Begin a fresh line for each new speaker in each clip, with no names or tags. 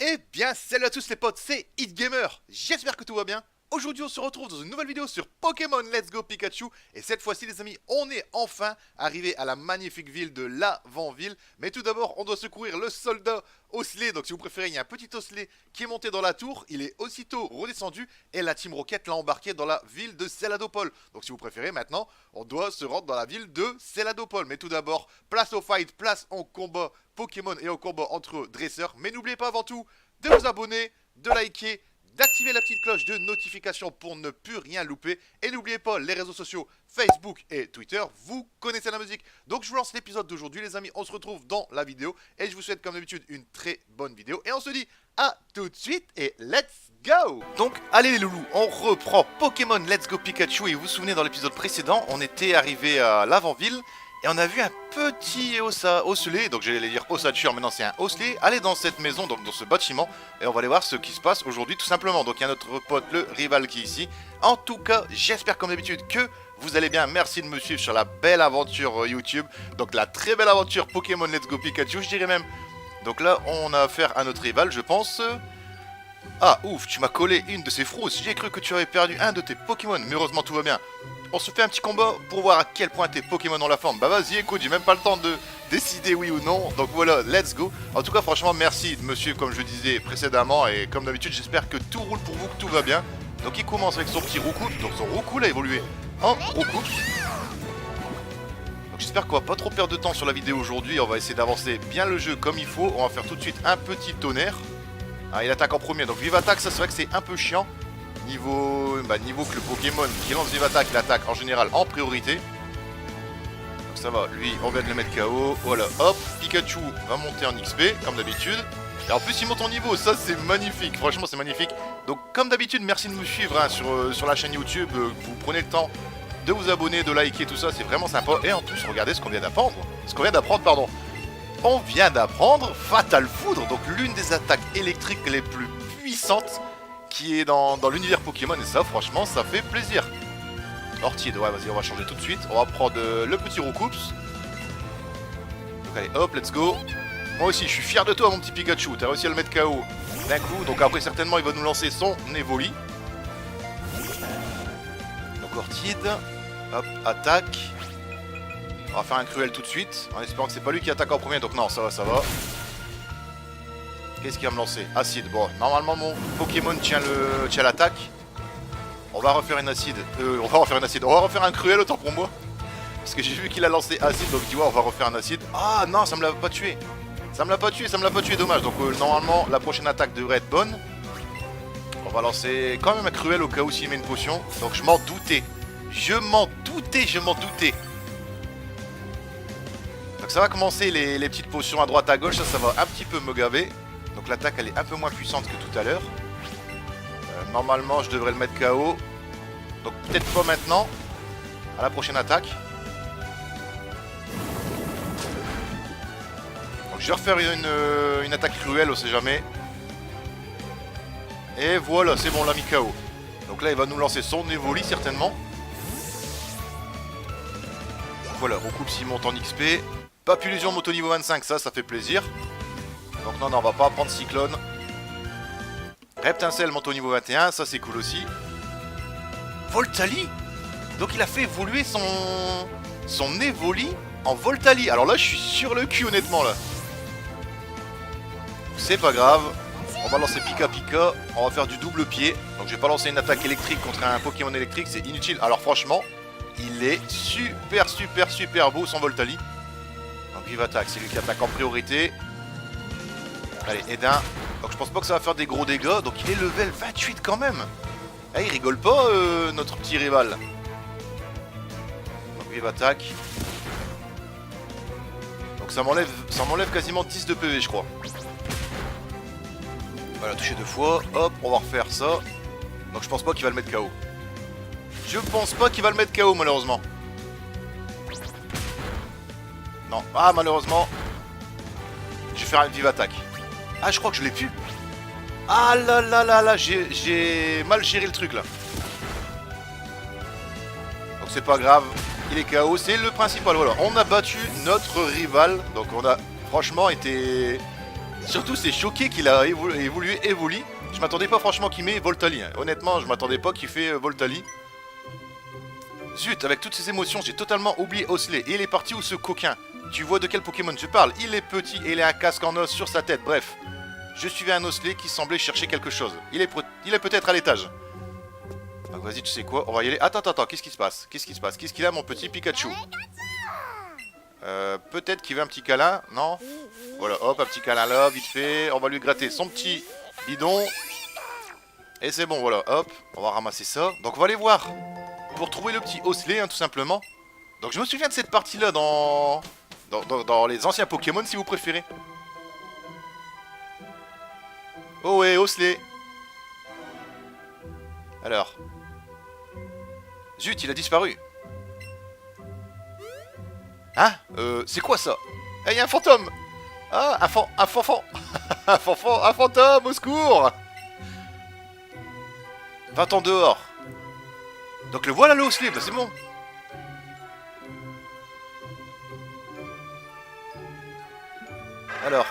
Eh bien, salut à tous les potes, c'est HitGamer. J'espère que tout va bien. Aujourd'hui, on se retrouve dans une nouvelle vidéo sur Pokémon Let's Go Pikachu. Et cette fois-ci, les amis, on est enfin arrivé à la magnifique ville de l'Avant-Ville. Mais tout d'abord, on doit secourir le soldat Osselet. Donc, si vous préférez, il y a un petit Osselet qui est monté dans la tour. Il est aussitôt redescendu et la Team Rocket l'a embarqué dans la ville de Céladopol. Donc, si vous préférez, maintenant, on doit se rendre dans la ville de Céladopol. Mais tout d'abord, place au fight, place au combat Pokémon et au combat entre dresseurs. Mais n'oubliez pas avant tout de vous abonner, de liker, d'activer la petite cloche de notification pour ne plus rien louper. Et n'oubliez pas les réseaux sociaux Facebook et Twitter, vous connaissez la musique. Donc je vous lance l'épisode d'aujourd'hui les amis, on se retrouve dans la vidéo. Et je vous souhaite comme d'habitude une très bonne vidéo. Et on se dit à tout de suite et let's go. Donc allez les loulous, on reprend Pokémon Let's Go Pikachu. Et vous vous souvenez dans l'épisode précédent, on était arrivé à l'Avant-Ville. Et on a vu un petit osselet, donc j'allais dire ossature, maintenant c'est un osselet, aller dans cette maison, donc dans ce bâtiment, et on va aller voir ce qui se passe aujourd'hui tout simplement. Donc il y a notre pote, le rival qui est ici. En tout cas, j'espère comme d'habitude que vous allez bien. Merci de me suivre sur la belle aventure YouTube, donc la très belle aventure Pokémon Let's Go Pikachu, je dirais même. Donc là, on a affaire à notre rival, je pense. Ah, ouf, tu m'as collé une de ces frousses, j'ai cru que tu avais perdu un de tes Pokémon, mais heureusement tout va bien. On se fait un petit combat pour voir à quel point tes Pokémon ont la forme. Bah vas-y, écoute, j'ai même pas le temps de décider oui ou non. Donc voilà, let's go. En tout cas, franchement, merci de me suivre comme je le disais précédemment. Et comme d'habitude, j'espère que tout roule pour vous, que tout va bien. Donc il commence avec son petit Roucoups. Donc son Roucoups a évolué en Roucoups. Donc j'espère qu'on va pas trop perdre de temps sur la vidéo aujourd'hui. On va essayer d'avancer bien le jeu comme il faut. On va faire tout de suite un petit tonnerre. Ah, il attaque en premier. Donc Vive Attaque, ça c'est vrai que c'est un peu chiant. Niveau que le Pokémon qui lance Vive Attaque, il attaque en général en priorité. Donc ça va, lui on vient de le mettre KO. Voilà, hop, Pikachu va monter en XP comme d'habitude. Et en plus il monte en niveau, ça c'est magnifique, franchement c'est magnifique. Donc comme d'habitude, merci de nous suivre hein, sur la chaîne YouTube. Vous prenez le temps de vous abonner, de liker, tout ça, c'est vraiment sympa. Et en plus, regardez ce qu'on vient d'apprendre. On vient d'apprendre Fatal Foudre, donc l'une des attaques électriques les plus puissantes qui est dans l'univers Pokémon, et ça franchement ça fait plaisir. Orchid, ouais vas-y on va changer tout de suite. On va prendre le petit Roucoups. Donc allez hop, let's go. Moi aussi je suis fier de toi mon petit Pikachu, t'as réussi à le mettre KO d'un coup. Donc après certainement il va nous lancer son Evoli. Donc Orchid, hop, attaque. On va faire un Cruel tout de suite, en espérant que c'est pas lui qui attaque en premier. Donc non, ça va, ça va. Qu'est-ce qu'il va me lancer? Acide. Bon, normalement mon Pokémon tient l'attaque. On va refaire une acide. On va refaire un Cruel autant pour moi. Parce que j'ai vu qu'il a lancé acide, donc tu vois, on va refaire un acide. Ah non, ça me l'a pas tué. Ça me l'a pas tué, dommage. Donc normalement, la prochaine attaque devrait être bonne. On va lancer quand même un Cruel au cas où s'il met une potion. Donc je m'en doutais. Je m'en doutais. Donc ça va commencer les petites potions à droite à gauche, ça va un petit peu me gaver. Donc l'attaque elle est un peu moins puissante que tout à l'heure. Normalement je devrais le mettre KO. Donc peut-être pas maintenant. À la prochaine attaque. Donc je vais refaire une attaque cruelle, on sait jamais. Et voilà, c'est bon, on l'a mis KO. Donc là il va nous lancer son Evoli certainement. Voilà, Roucoups il monte en XP. Papillusion monte au niveau 25, ça fait plaisir. Donc non, on va pas prendre Cyclone. Reptincelle monte au niveau 21, ça c'est cool aussi. Voltali. Donc il a fait évoluer son Evoli en Voltali. Alors là je suis sur le cul honnêtement là. C'est pas grave. On va lancer Pika Pika. On va faire du double pied. Donc je vais pas lancer une attaque électrique contre un Pokémon électrique, c'est inutile. Alors franchement, il est super beau son Voltali. Donc Vive Attaque, c'est lui qui attaque en priorité. Allez, Edin. Donc je pense pas que ça va faire des gros dégâts. Donc il est level 28 quand même. Ah, il rigole pas notre petit rival. Donc Vive Attaque. Donc ça m'enlève quasiment 10 de PV je crois. Voilà, touché 2 fois. Hop, on va refaire ça. Donc je pense pas qu'il va le mettre KO. Je pense pas qu'il va le mettre KO malheureusement. Non, ah malheureusement. Je vais faire une Vive Attaque. Ah je crois que je l'ai pu. Ah là, j'ai mal géré le truc là. Donc c'est pas grave. Il est KO, c'est le principal. Voilà, on a battu notre rival. Donc on a franchement été Surtout, c'est choqué qu'il a évolué Evoli. Je m'attendais pas franchement qu'il met Voltali. Hein. Honnêtement, je m'attendais pas qu'il fait Voltali. Zut, avec toutes ces émotions, j'ai totalement oublié Osley. Et il est parti où ce coquin? Tu vois de quel Pokémon je parle? Il est petit et il a un casque en os sur sa tête. Bref, je suivais un Osley qui semblait chercher quelque chose. Il est peut-être à l'étage. Donc vas-y, tu sais quoi? On va y aller. Attends, qu'est-ce qui se passe? Qu'est-ce qu'il a, mon petit Pikachu? Peut-être qu'il veut un petit câlin. Non? Voilà, hop, un petit câlin là, vite fait. On va lui gratter son petit bidon. Et c'est bon, voilà, hop. On va ramasser ça. Donc on va aller voir. Pour trouver le petit Osley, hein, tout simplement. Donc je me souviens de cette partie-là dans les anciens Pokémon, si vous préférez. Oh ouais, Osley. Alors. Zut, il a disparu. Hein? C'est quoi ça? Eh, y a un fantôme! Ah, un fanfan! un fantôme, au secours! Va-t'en dehors! Donc le voilà le Osley, bah c'est bon! Alors.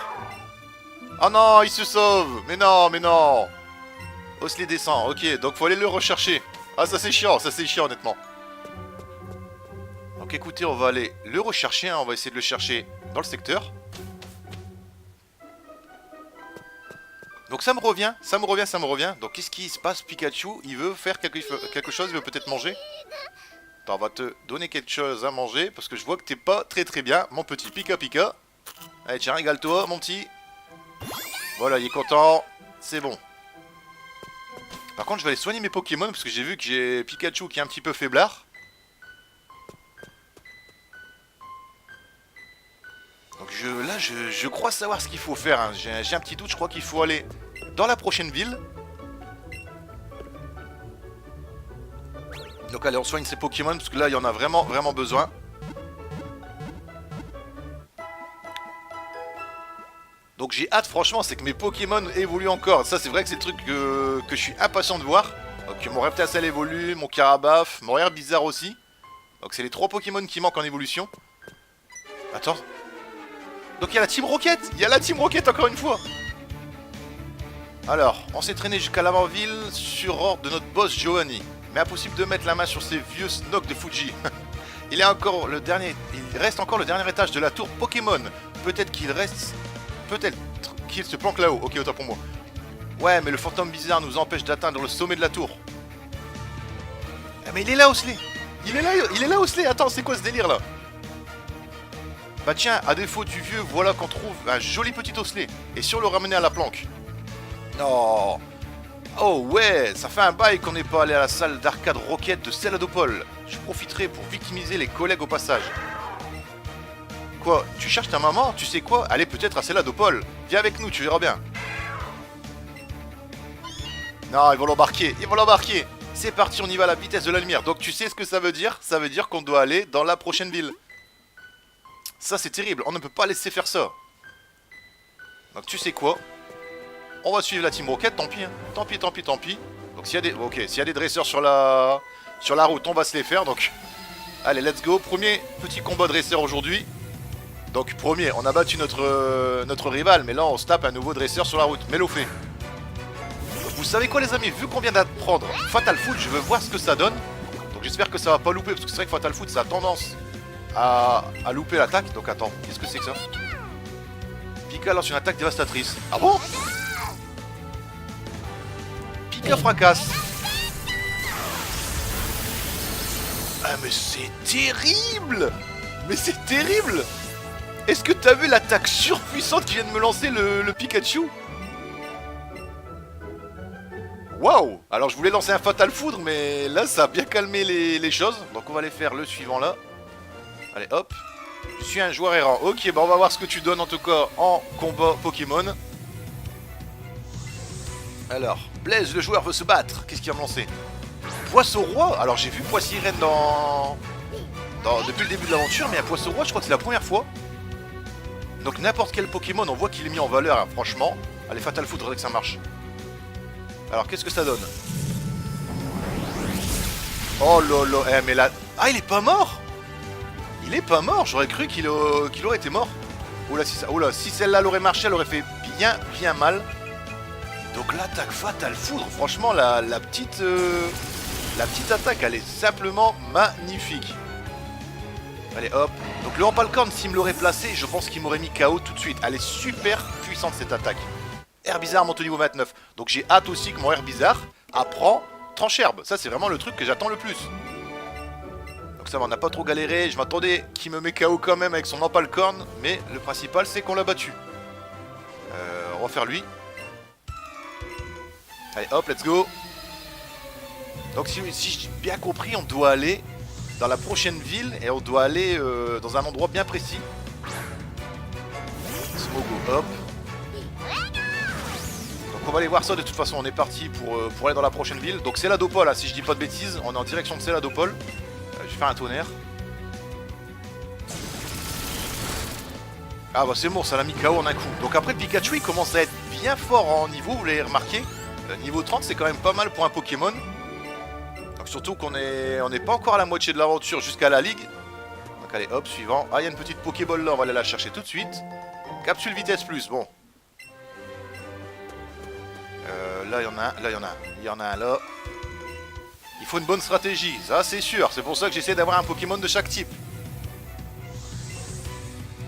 Oh non, il se sauve! Mais non! Osley descend, ok, donc faut aller le rechercher. Ah, ça c'est chiant, honnêtement. Donc écoutez, on va aller le rechercher, hein. On va essayer de le chercher dans le secteur. Donc ça me revient. Donc qu'est-ce qui se passe, Pikachu? Il veut faire quelque chose, il veut peut-être manger. Attends, on va te donner quelque chose à manger, parce que je vois que t'es pas très bien, mon petit Pika. Allez, tiens, régale-toi, mon petit. Voilà, il est content, c'est bon. Par contre, je vais aller soigner mes Pokémon, parce que j'ai vu que j'ai Pikachu qui est un petit peu faiblard. Donc je crois savoir ce qu'il faut faire, hein. J'ai un petit doute, je crois qu'il faut aller dans la prochaine ville. Donc allez, on soigne ces Pokémon, parce que là, il y en a vraiment besoin. Donc j'ai hâte, franchement, c'est que mes Pokémon évoluent encore. Ça, c'est vrai que c'est le truc que je suis impatient de voir. Donc mon Reptasel évolue, mon Carabaf, mon Rare Bizarre aussi. Donc c'est les 3 Pokémon qui manquent en évolution. Attends. Donc il y a la Team Rocket, encore une fois. Alors, on s'est traîné jusqu'à l'avant-ville sur ordre de notre boss Giovanni. Mais impossible de mettre la main sur ces vieux Snock de Fuji. Il reste encore le dernier étage de la tour Pokémon. Peut-être qu'il se planque là-haut. Ok, autant pour moi. Ouais, mais le fantôme bizarre nous empêche d'atteindre le sommet de la tour. Ah, mais il est là, Osley. Il est là, Osley. Attends, c'est quoi ce délire là? Bah tiens, à défaut du vieux, voilà qu'on trouve un joli petit Osley. Et si on le ramenait à la planque? Non. Oh ouais, ça fait un bail qu'on n'est pas allé à la salle d'arcade Rocket de Céladopol. Je profiterai pour victimiser les collègues au passage. Quoi? Tu cherches ta maman? Tu sais quoi? Allez peut-être à Céladopol. Viens avec nous, tu verras bien. Non, ils vont l'embarquer. C'est parti, on y va à la vitesse de la lumière. Donc tu sais ce que ça veut dire? Ça veut dire qu'on doit aller dans la prochaine ville. Ça c'est terrible, on ne peut pas laisser faire ça. Donc tu sais quoi? On va suivre la Team Rocket, tant pis, hein. Tant pis. Donc s'il y a des dresseurs sur la route, on va se les faire. Donc allez, let's go. Premier petit combat dresseur aujourd'hui. Donc premier, on a battu notre rival, mais là on se tape un nouveau dresseur sur la route. Mélo fait. Vous savez quoi les amis, vu qu'on vient d'apprendre Fatal Foot, je veux voir ce que ça donne. Donc j'espère que ça va pas louper, parce que c'est vrai que Fatal Foot ça a tendance à louper l'attaque. Donc attends, qu'est-ce que c'est que ça? Pika lance une attaque dévastatrice. Ah bon? Pika fracasse. Ah mais c'est terrible! Est-ce que t'as vu l'attaque surpuissante qui vient de me lancer le Pikachu? Waouh! Alors je voulais lancer un Fatal Foudre, mais là ça a bien calmé les choses. Donc on va aller faire le suivant là. Allez hop. Je suis un joueur errant. Ok, bah on va voir ce que tu donnes en tout cas en combat Pokémon. Alors, Blaise le joueur veut se battre. Qu'est-ce qu'il va me lancer? Poisson roi. Alors j'ai vu Poissirène depuis le début de l'aventure, mais un Poisson roi je crois que c'est la première fois. Donc n'importe quel Pokémon on voit qu'il est mis en valeur, hein, franchement. Allez, Fatal Foudre, que ça marche. Alors qu'est-ce que ça donne? Oh lolo, mais là... Ah, il est pas mort! J'aurais cru qu'il aurait été mort. Oula, si celle-là l'aurait marché, elle aurait fait bien mal. Donc l'attaque fatale foudre, franchement la petite attaque elle est simplement magnifique. Allez hop, donc le Empalcorn s'il me l'aurait placé, je pense qu'il m'aurait mis KO tout de suite. Elle est super puissante cette attaque. Herbizarre monte au niveau 29, donc j'ai hâte aussi que mon Herbizarre apprend Trancherbe. Ça c'est vraiment le truc que j'attends le plus. Donc ça va, on n'a pas trop galéré, je m'attendais qu'il me met KO quand même avec son Empalcorn, mais le principal c'est qu'on l'a battu. On va faire lui. Allez hop, let's go. Donc si j'ai bien compris, on doit aller dans la prochaine ville et on doit aller dans un endroit bien précis. Smogo, hop. Donc on va aller voir ça de toute façon, on est parti pour aller dans la prochaine ville. Donc c'est la Dopole, là, si je dis pas de bêtises, on est en direction de c'est la Dopole. Je vais faire un tonnerre. Ah bah c'est bon, ça l'a mis KO en un coup. Donc après Pikachu il commence à être bien fort en niveau, vous l'avez remarqué. Niveau 30 c'est quand même pas mal pour un Pokémon. Donc surtout qu'on n'est pas encore à la moitié de l'aventure jusqu'à la ligue. Donc allez hop, suivant. Ah il y a une petite Pokéball là, on va aller la chercher tout de suite. Capsule vitesse plus, bon. Là il y en a un, là il y en a un. Il y en a un là. Il faut une bonne stratégie, ça c'est sûr. C'est pour ça que j'essaie d'avoir un Pokémon de chaque type.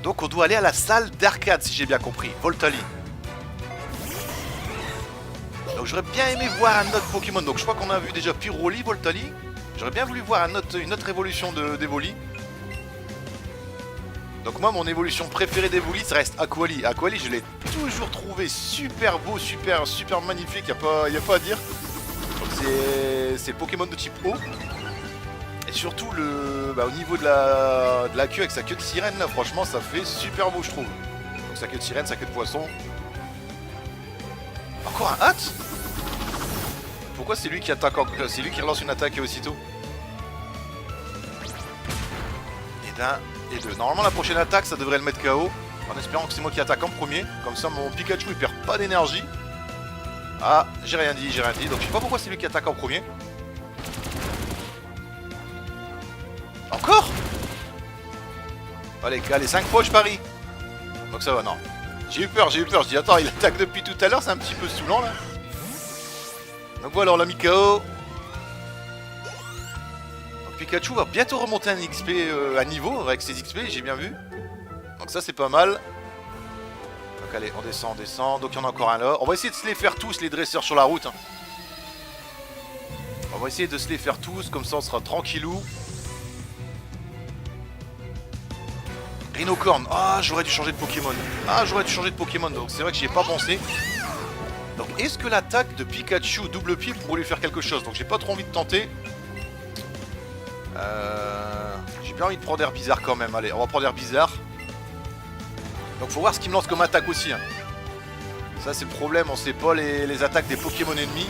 Donc on doit aller à la salle d'arcade si j'ai bien compris, Voltali. Donc j'aurais bien aimé voir un autre Pokémon, donc je crois qu'on a vu déjà Pyroli, Voltali. J'aurais bien voulu voir une autre évolution d'Evoli. Donc moi mon évolution préférée d'Evoli ça reste Aquali. Aquali je l'ai toujours trouvé super beau, super magnifique, y a pas à dire. C'est Pokémon de type eau. Et surtout au niveau de la queue avec sa queue de sirène là, franchement ça fait super beau je trouve. Donc sa queue de sirène, sa queue de poisson. Encore un hâte. Pourquoi c'est lui qui attaque, c'est lui qui relance une attaque aussitôt? Et d'un et deux. Normalement la prochaine attaque ça devrait le mettre KO. En espérant que c'est moi qui attaque en premier. Comme ça mon Pikachu il perd pas d'énergie. Ah j'ai rien dit. Donc je sais pas pourquoi c'est lui qui attaque en premier. Encore? Allez, 5 fois je parie. Donc ça va, non. J'ai eu peur, je dis attends, il attaque depuis tout à l'heure, c'est un petit peu saoulant là. Donc voilà, on l'a mis KO. Donc Pikachu va bientôt remonter un XP à niveau avec ses XP, j'ai bien vu. Donc ça c'est pas mal. Donc allez, on descend. Donc il y en a encore un là. On va essayer de se les faire tous, les dresseurs sur la route. Hein. On va essayer de se les faire tous, comme ça on sera tranquillou. Rhinocorn, ah j'aurais dû changer de Pokémon. Donc c'est vrai que j'y ai pas pensé. Donc est-ce que l'attaque de Pikachu double pied pourrait lui faire quelque chose? Donc j'ai pas trop envie de tenter. J'ai bien envie de prendre Herbizarre quand même. Allez, on va prendre Herbizarre. Donc faut voir ce qu'il me lance comme attaque aussi. Hein. Ça c'est le problème, on sait pas les attaques des Pokémon ennemis.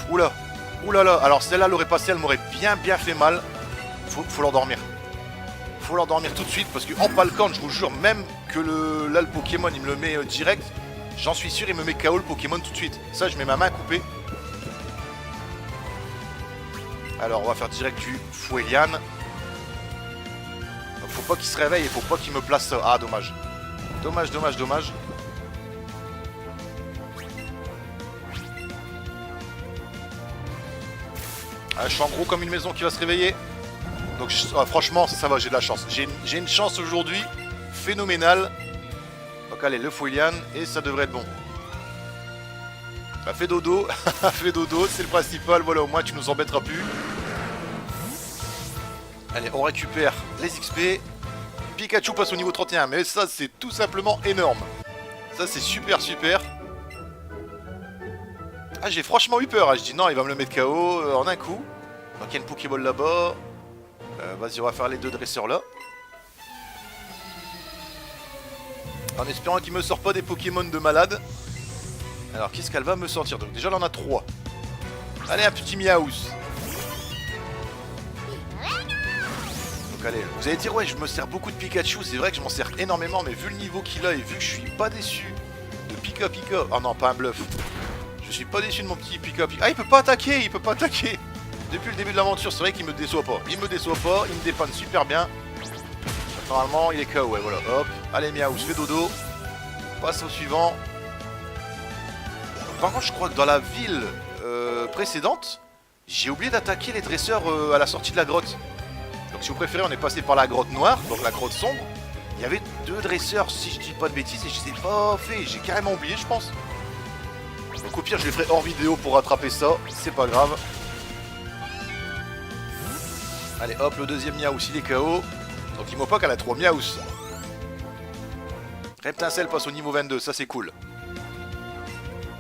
Oula, oulala. Alors celle-là l'aurait passé, elle m'aurait bien fait mal. Faut l'endormir. Faut l'endormir tout de suite parce que Empalcorn, je vous jure, même que le Pokémon il me le met direct, j'en suis sûr il me met KO le Pokémon tout de suite. Ça je mets ma main coupée. Alors on va faire direct du Fouelian. Donc faut pas qu'il se réveille et faut pas qu'il me place ça. Ah dommage. Dommage. Ah, je suis en gros comme une maison qui va se réveiller. Donc franchement ça va, j'ai de la chance. J'ai une chance aujourd'hui phénoménale. Donc allez, le Fouelian et ça devrait être bon. Bah fais dodo, fais dodo, c'est le principal, voilà au moins tu nous embêteras plus. Allez, on récupère les XP. Pikachu passe au niveau 31, mais ça c'est tout simplement énorme. Ça c'est super. Ah j'ai franchement eu peur, hein. Je dis non il va me le mettre KO en un coup. Donc il y a une Pokéball là-bas. Vas-y, on va faire les deux dresseurs là. En espérant qu'il me sort pas des Pokémon de malade. Alors, qu'est-ce qu'elle va me sortir? Donc, déjà, là, on a 3. Allez, un petit Miaous. Donc, allez, vous allez dire, ouais, je me sers beaucoup de Pikachu. C'est vrai que je m'en sers énormément, mais vu le niveau qu'il a et vu que je suis pas déçu de Pika. Oh non, pas un bluff. Je suis pas déçu de mon petit Pika. Ah, il peut pas attaquer. Depuis le début de l'aventure, c'est vrai qu'il me déçoit pas. Il me dépanne super bien. Normalement, il est KO, ouais, voilà, hop. Allez, Miaou, fais dodo. passe au suivant. Par contre, je crois que dans la ville précédente, j'ai oublié d'attaquer les dresseurs à la sortie de la grotte. Donc si vous préférez, on est passé par la grotte noire, donc la grotte sombre. Il y avait 2 dresseurs, si je dis pas de bêtises, et je les ai pas fait. J'ai carrément oublié, je pense. Donc au pire, je les ferai hors vidéo pour rattraper ça. C'est pas grave. Allez, hop, le deuxième Miaus, il est KO. Donc il Mopak, elle a 3 Miaus. Reptincelle passe au niveau 22, ça c'est cool.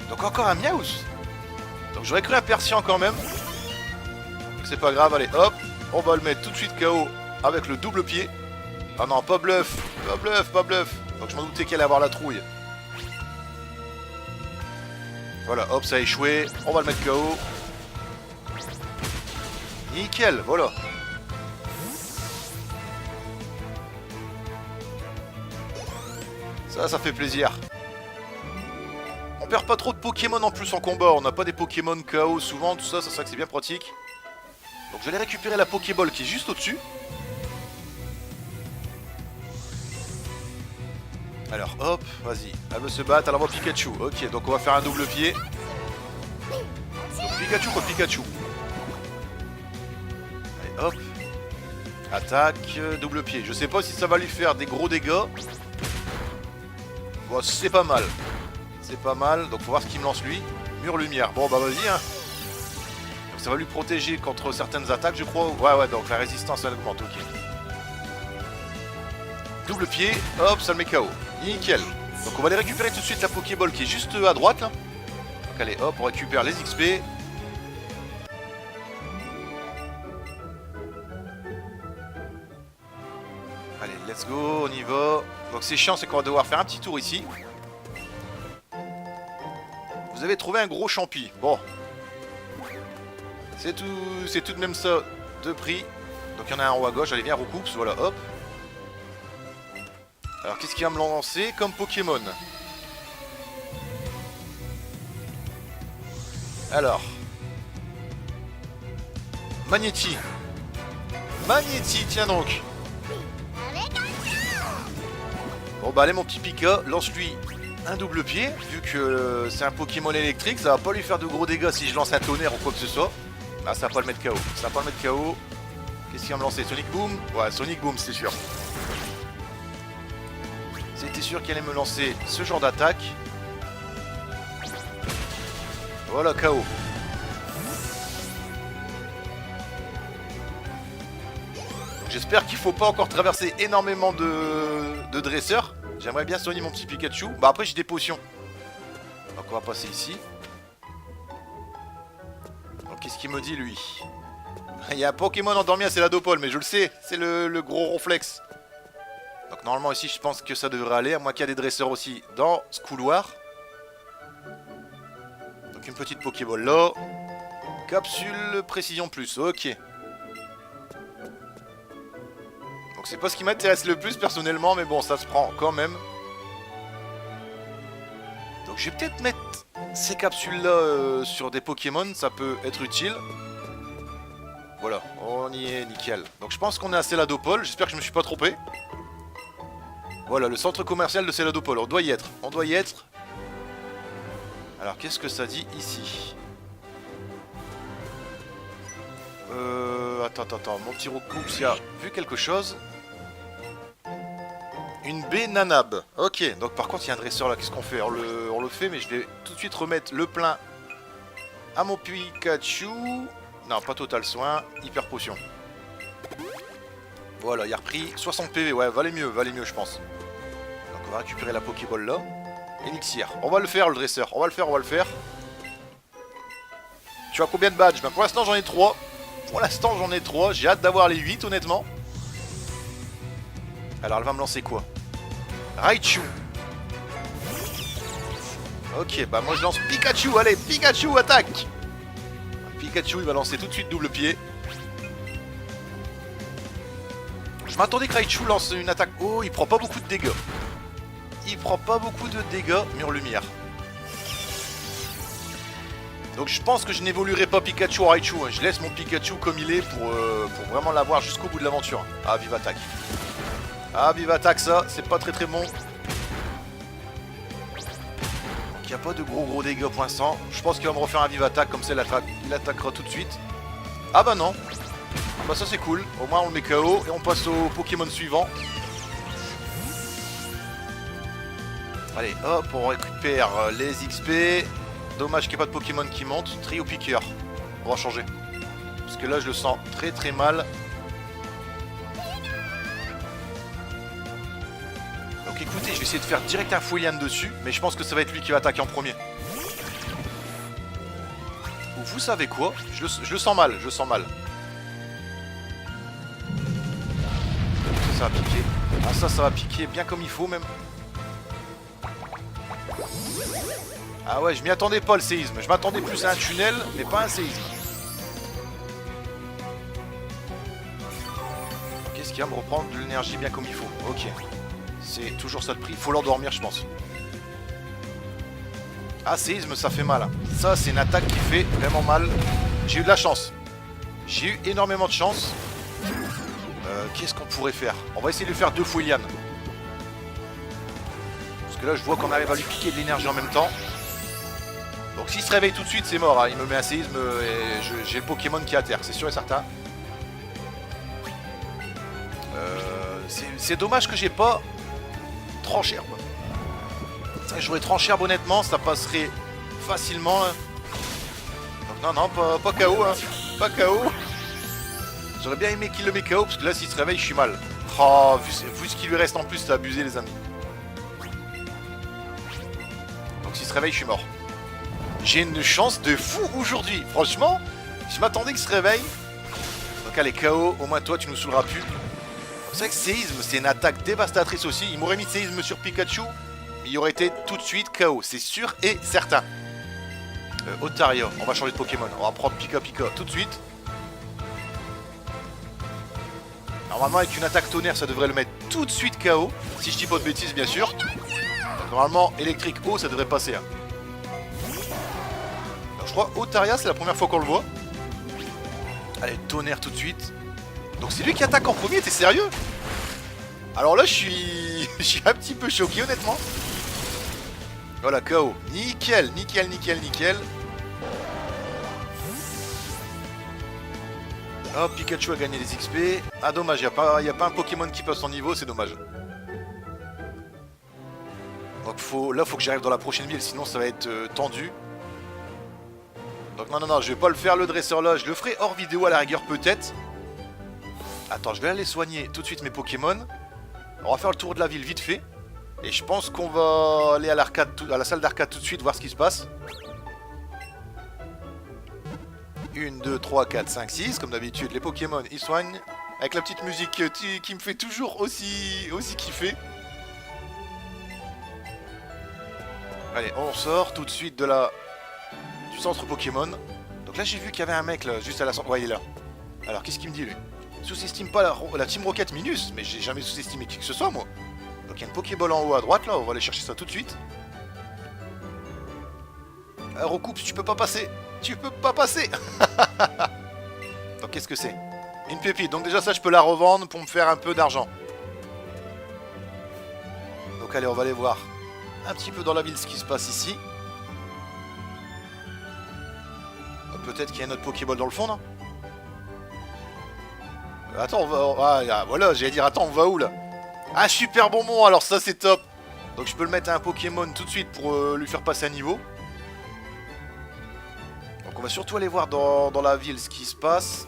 Donc encore un Miaus. Donc j'aurais cru un Persian quand même. C'est pas grave, allez, hop. On va le mettre tout de suite KO avec le double pied. Ah non, pas bluff, pas bluff, pas bluff. Donc je m'en doutais qu'elle allait avoir la trouille. Voilà, hop, ça a échoué. On va le mettre KO. Nickel, voilà. Ça fait plaisir. On perd pas trop de Pokémon en plus en combat. On n'a pas des Pokémon KO souvent, tout ça, c'est ça que c'est bien pratique. Donc je vais aller récupérer la Pokéball qui est juste au-dessus. Alors hop, vas-y, elle veut se battre, elle envoie Pikachu. Ok, donc on va faire un double pied. Donc Pikachu contre Pikachu. Allez hop. Attaque, double pied. Je sais pas si ça va lui faire des gros dégâts. Bon, c'est pas mal. C'est pas mal, donc faut voir ce qu'il me lance lui. Mur lumière, bon bah vas-y hein. Donc ça va lui protéger contre certaines attaques je crois. Ouais, donc la résistance elle augmente, ok. Double pied, hop, ça le met KO. Nickel. Donc on va aller récupérer tout de suite la Pokéball qui est juste à droite là. Donc allez, hop, on récupère les XP. Allez, let's go, on y va. Donc c'est chiant, c'est qu'on va devoir faire un petit tour ici. Vous avez trouvé un gros champi. Bon. C'est tout de même ça de prix. Donc il y en a un en haut à gauche, allez viens recoupe, voilà, hop. Alors qu'est-ce qu'il va me lancer comme Pokémon? Alors. Magnéti. Magnéti, tiens donc. Bon bah allez mon petit Pika, lance-lui un double pied. Vu que c'est un Pokémon électrique, ça va pas lui faire de gros dégâts si je lance un tonnerre ou quoi que ce soit. Ah ça va pas le mettre KO. Ça va pas le mettre KO. Qu'est-ce qu'il va me lancer? Sonic Boom? Ouais, Sonic Boom, c'est sûr. C'était sûr qu'il allait me lancer ce genre d'attaque. Voilà, KO. J'espère qu'il faut pas encore traverser énormément de dresseurs. J'aimerais bien soigner mon petit Pikachu. Bah après j'ai des potions. Donc on va passer ici. Donc qu'est-ce qu'il me dit lui? Il y a un Pokémon endormi à Céladopole, mais je le sais, c'est le gros ronflex. Donc normalement ici je pense que ça devrait aller, à moins qu'il y a des dresseurs aussi dans ce couloir. Donc une petite Pokéball là. Capsule précision plus, ok. Donc c'est pas ce qui m'intéresse le plus personnellement, mais bon ça se prend quand même. Donc je vais peut-être mettre ces capsules là sur des Pokémon, ça peut être utile. Voilà, on y est, nickel. Donc je pense qu'on est à Céladopole, j'espère que je me suis pas trompé. Voilà, le centre commercial de Céladopole, on doit y être, on doit y être. Alors qu'est-ce que ça dit ici? Attends, mon petit Roucoups a vu quelque chose. Une baie Nanab. Ok, donc par contre il y a un dresseur là, qu'est-ce qu'on fait? On le fait, mais je vais tout de suite remettre le plein à mon Pikachu. Non, pas total soin, hyper potion. Voilà, il a repris 60 PV, ouais, valait mieux je pense. Donc on va récupérer la Pokéball là. Elixir, on va le faire le dresseur, on va le faire. Tu as combien de badges? Ben, pour l'instant j'en ai 3. J'ai hâte d'avoir les 8 honnêtement. Alors elle va me lancer quoi? Raichu. Ok, bah moi je lance Pikachu, allez, Pikachu attaque. Pikachu il va lancer tout de suite double pied. Je m'attendais que Raichu lance une attaque. Oh, il prend pas beaucoup de dégâts. Mur lumière. Donc je pense que je n'évoluerai pas Pikachu en Raichu, hein. Je laisse mon Pikachu comme il est pour vraiment l'avoir jusqu'au bout de l'aventure. Ah, vive attaque. Ah, vive attaque, ça, c'est pas très bon. il n'y a pas de gros dégâts pour l'instant. Je pense qu'il va me refaire un vive attaque, comme ça il attaquera tout de suite. Ah bah non. Bah ça c'est cool, au moins on le met KO et on passe au Pokémon suivant. Allez hop, on récupère les XP. Dommage qu'il n'y ait pas de Pokémon qui monte. Trio piqueur, on va changer. Parce que là je le sens très mal. Donc écoutez, je vais essayer de faire direct un Foulian dessus. Mais je pense que ça va être lui qui va attaquer en premier. Ou vous savez quoi, je le sens mal, je le sens mal. Ça va piquer. Ah ça va piquer bien comme il faut même. Ah ouais, je m'y attendais pas le séisme. Je m'attendais plus à un tunnel, mais pas un séisme. Qu'est-ce qui va me reprendre de l'énergie bien comme il faut? Ok. C'est toujours ça le prix. Il faut l'endormir, je pense. Ah, séisme, ça fait mal. Ça, c'est une attaque qui fait vraiment mal. J'ai eu de la chance. J'ai eu énormément de chance. Qu'est-ce qu'on pourrait faire? On va essayer de lui faire 2 Foulian. Parce que là, je vois qu'on arrive à lui piquer de l'énergie en même temps. Donc s'il se réveille tout de suite, c'est mort. Hein. Il me met un séisme et j'ai le Pokémon qui est à terre, c'est sûr et certain. C'est dommage que j'ai pas Trancherbe. J'aurais Trancherbe honnêtement, ça passerait facilement. Hein. Donc non, pas KO. Hein. Pas KO. J'aurais bien aimé qu'il le met KO parce que là s'il se réveille je suis mal. Oh, vu ce qui lui reste en plus, c'est abusé les amis. Donc s'il se réveille je suis mort. J'ai une chance de fou aujourd'hui. Franchement, je m'attendais qu'il se réveille. Donc allez KO, au moins toi tu nous saouleras plus. C'est vrai que séisme c'est une attaque dévastatrice aussi. Il m'aurait mis séisme sur Pikachu, mais il aurait été tout de suite KO, c'est sûr et certain. Otaria, on va changer de Pokémon. On va prendre Pika tout de suite. Normalement avec une attaque tonnerre ça devrait le mettre tout de suite KO. Si je dis pas de bêtises bien sûr. Donc, normalement électrique eau ça devrait passer. Hein. Donc, je crois Otaria c'est la première fois qu'on le voit. Allez tonnerre tout de suite. Donc c'est lui qui attaque en premier, t'es sérieux? Alors là je suis un petit peu choqué honnêtement. Voilà KO. Nickel. Hop, Pikachu a gagné des XP. Ah dommage, y a pas un Pokémon qui passe son niveau, c'est dommage. Donc là faut que j'arrive dans la prochaine ville, sinon ça va être tendu. Donc non, je vais pas le faire le dresseur là, je le ferai hors vidéo à la rigueur peut-être. Attends, je vais aller soigner tout de suite mes Pokémon. On va faire le tour de la ville vite fait. Et je pense qu'on va aller à l'arcade, à la salle d'arcade tout de suite, voir ce qui se passe. 1, 2, 3, 4, 5, 6. Comme d'habitude, les Pokémon, ils soignent. Avec la petite musique qui me fait toujours aussi kiffer. Allez, on sort tout de suite du centre Pokémon. Donc là, j'ai vu qu'il y avait un mec là, juste à la sortie. Ouais, il est là. Alors, qu'est-ce qu'il me dit lui? Sous-estime pas la Team Rocket Minus, mais j'ai jamais sous-estimé qui que ce soit moi. Donc il y a une Pokéball en haut à droite là, on va aller chercher ça tout de suite. Recoupe, tu peux pas passer. Tu peux pas passer. Donc qu'est-ce que c'est? Une pépite, donc déjà ça je peux la revendre pour me faire un peu d'argent. Donc allez, on va aller voir un petit peu dans la ville ce qui se passe ici. Peut-être qu'il y a un autre Pokéball dans le fond là. Attends, on va... Ah, voilà, j'allais dire, attends, on va où, là? Ah, super bonbon, alors ça, c'est top. Donc, je peux le mettre à un Pokémon tout de suite pour lui faire passer un niveau. Donc, on va surtout aller voir dans la ville ce qui se passe.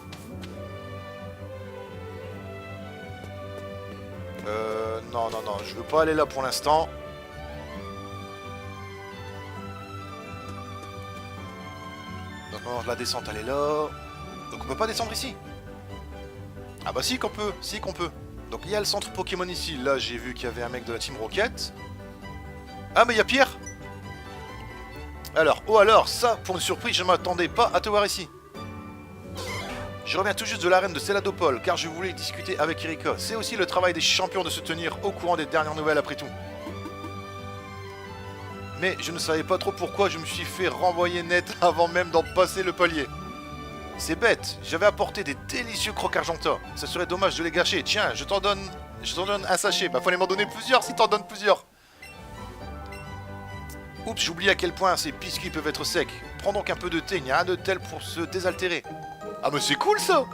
Non, je veux pas aller là pour l'instant. Donc, non, la descente, elle est là. Donc, on peut pas descendre ici. Ah bah si qu'on peut, Donc il y a le centre Pokémon ici, là j'ai vu qu'il y avait un mec de la Team Rocket. Ah mais il y a Pierre. Alors, ça, pour une surprise, je m'attendais pas à te voir ici. Je reviens tout juste de l'arène de Céladopol, car je voulais discuter avec Erika. C'est aussi le travail des champions de se tenir au courant des dernières nouvelles après tout. Mais je ne savais pas trop pourquoi je me suis fait renvoyer net avant même d'en passer le palier. C'est bête, j'avais apporté des délicieux crocs argenta. Ça serait dommage de les gâcher. Tiens, je t'en donne un sachet. Bah fallait m'en donner plusieurs si t'en donnes plusieurs. Oups, j'oublie à quel point ces biscuits peuvent être secs. Prends donc un peu de thé, il n'y a rien de tel pour se désaltérer. Ah mais c'est cool ça.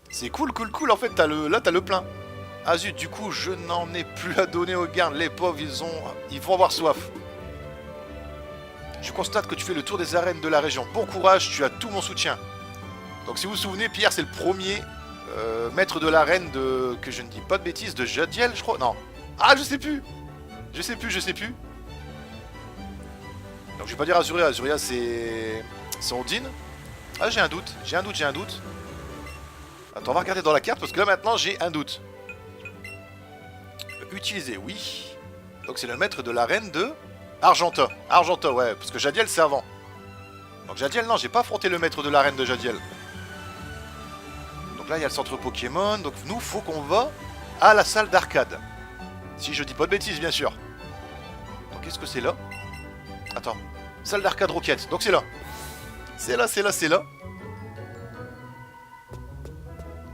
C'est cool, cool, en fait là t'as le plein. Ah zut, du coup je n'en ai plus à donner aux gardes, les pauvres ils vont avoir soif. Je constate que tu fais le tour des arènes de la région. Bon courage, tu as tout mon soutien. Donc si vous vous souvenez, Pierre c'est le premier maître de l'arène de... que je ne dis pas de bêtises, de Jadiel je crois. Non. Ah je sais plus. Je sais plus. Donc je vais pas dire Azuria, Azuria c'est Ondine. Ah j'ai un doute. Attends, on va regarder dans la carte parce que là maintenant j'ai un doute. Utiliser, oui. Donc c'est le maître de l'arène de Argenta. Argenta, ouais, parce que Jadiel c'est avant. Donc Jadiel, non, j'ai pas affronté le maître de l'arène de Jadiel. Donc là il y a le centre Pokémon. Donc nous, faut qu'on va à la salle d'arcade. Si je dis pas de bêtises, bien sûr. Donc qu'est-ce que c'est là? Attends. Salle d'arcade Rocket. Donc c'est là. C'est là.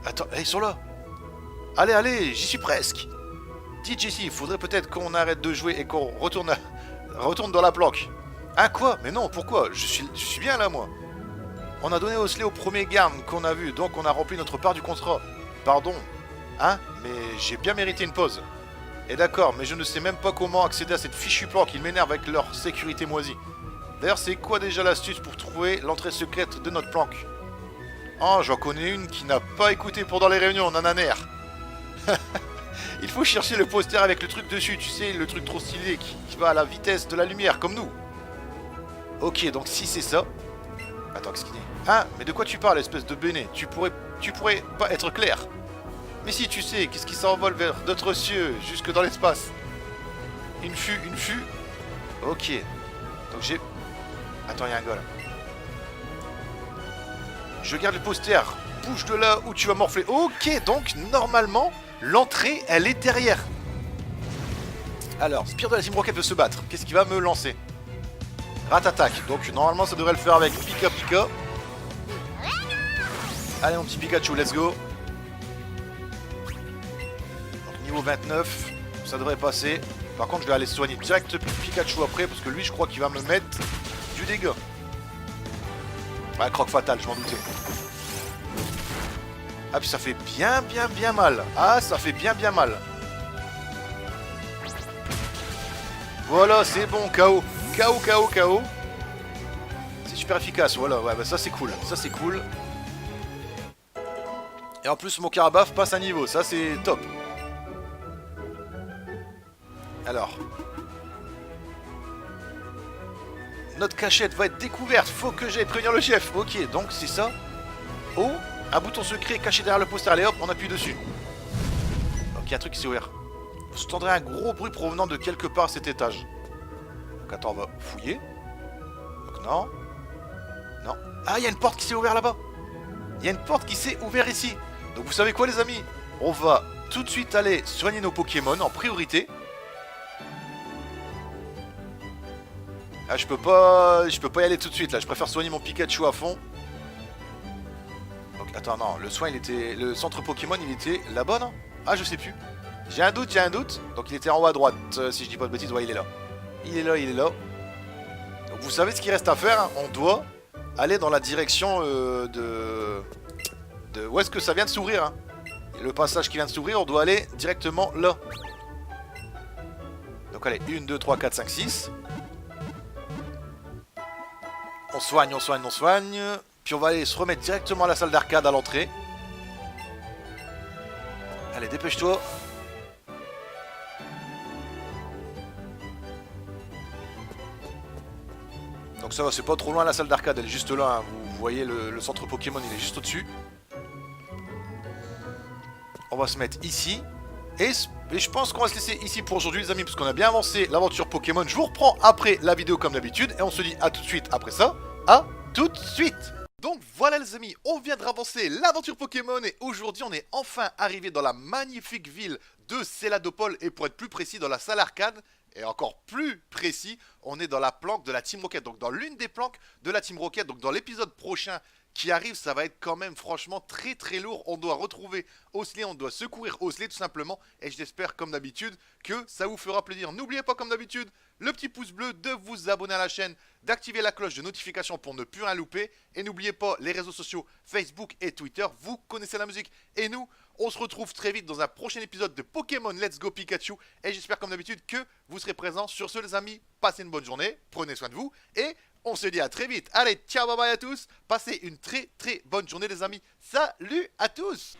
Attends, ils sont là. Allez, j'y suis presque. Dis Jessie, il faudrait peut-être qu'on arrête de jouer et qu'on retourne dans la planque. Hein quoi? Mais non, pourquoi? Je suis bien là, moi. On a donné Osley au premier garde qu'on a vu, donc on a rempli notre part du contrat. Pardon. Hein? Mais j'ai bien mérité une pause. Et d'accord, mais je ne sais même pas comment accéder à cette fichue planque, ils m'énervent avec leur sécurité moisie. D'ailleurs, c'est quoi déjà l'astuce pour trouver l'entrée secrète de notre planque? Oh, j'en connais une qui n'a pas écouté pendant les réunions, nananer. Il faut chercher le poster avec le truc dessus, tu sais, le truc trop stylé qui va à la vitesse de la lumière, comme nous. Ok, donc si c'est ça... Attends, qu'est-ce qu'il dit? Ah, mais de quoi tu parles, espèce de béné? Tu pourrais pas être clair. Mais si, tu sais, qu'est-ce qui s'envole vers d'autres cieux, jusque dans l'espace? Une fût. Ok. Donc j'ai... Attends, il y a un gars là. Je garde le poster. Bouge de là où tu vas morfler. Ok, donc normalement, l'entrée, elle est derrière. Alors, Spire de la Team Rocket veut se battre. Qu'est-ce qu'il va me lancer? Rat-attaque. Donc normalement, ça devrait le faire avec Pika Pika. Allez, mon petit Pikachu, let's go. Donc, niveau 29, ça devrait passer. Par contre, je vais aller soigner direct Pikachu après, parce que lui, je crois qu'il va me mettre du dégât. Ouais, croc fatal, je m'en doutais. Ah, puis ça fait bien mal. Ah, ça fait bien mal. Voilà, c'est bon, KO. KO. C'est super efficace, voilà. Ouais, bah ça, c'est cool. Et en plus, mon Carabaf passe un niveau. Ça, c'est top. Alors. Notre cachette va être découverte. Faut que j'aille prévenir le chef. Ok, donc c'est ça. Oh, un bouton secret caché derrière le poster. Allez hop, on appuie dessus. Donc il y a un truc qui s'est ouvert. Je entendrai un gros bruit provenant de quelque part à cet étage. Donc attends, on va fouiller. Donc non. Ah, il y a une porte qui s'est ouverte là-bas. Il y a une porte qui s'est ouverte ici. Donc vous savez quoi les amis? On va tout de suite aller soigner nos Pokémon en priorité. Ah, je peux pas y aller tout de suite là, je préfère soigner mon Pikachu à fond. Donc attends, non, le centre Pokémon il était là-bas, non? Ah, je sais plus. J'ai un doute. Donc il était en haut à droite, si je dis pas de bêtises. Ouais, il est là. Il est là. Donc vous savez ce qu'il reste à faire, hein. On doit aller dans la direction de... Où est-ce que ça vient de s'ouvrir, hein. Le passage qui vient de s'ouvrir, on doit aller directement là. Donc allez, 1, 2, 3, 4, 5, 6. On soigne. Puis on va aller se remettre directement à la salle d'arcade à l'entrée. Allez, dépêche-toi. Donc ça va, c'est pas trop loin la salle d'arcade, elle est juste là. Hein. Vous voyez le centre Pokémon, il est juste au-dessus. On va se mettre ici. Et je pense qu'on va se laisser ici pour aujourd'hui les amis, parce qu'on a bien avancé l'aventure Pokémon. Je vous reprends après la vidéo comme d'habitude, et on se dit à tout de suite après ça. À tout de suite. Donc voilà les amis, on vient de ravancer l'aventure Pokémon, et aujourd'hui on est enfin arrivé dans la magnifique ville de Céladopole, et pour être plus précis dans la salle arcade, et encore plus précis, on est dans la planque de la Team Rocket, donc dans l'une des planques de la Team Rocket, donc dans l'épisode prochain qui arrive, ça va être quand même franchement très très lourd. On doit retrouver Osley, on doit secourir Osley tout simplement. Et j'espère comme d'habitude que ça vous fera plaisir. N'oubliez pas comme d'habitude le petit pouce bleu, de vous abonner à la chaîne, d'activer la cloche de notification pour ne plus rien louper. Et n'oubliez pas les réseaux sociaux Facebook et Twitter, vous connaissez la musique. Et nous, on se retrouve très vite dans un prochain épisode de Pokémon Let's Go Pikachu. Et j'espère comme d'habitude que vous serez présents. Sur ce les amis, passez une bonne journée, prenez soin de vous et on se dit à très vite. Allez, ciao, bye bye à tous. Passez une très très bonne journée les amis. Salut à tous.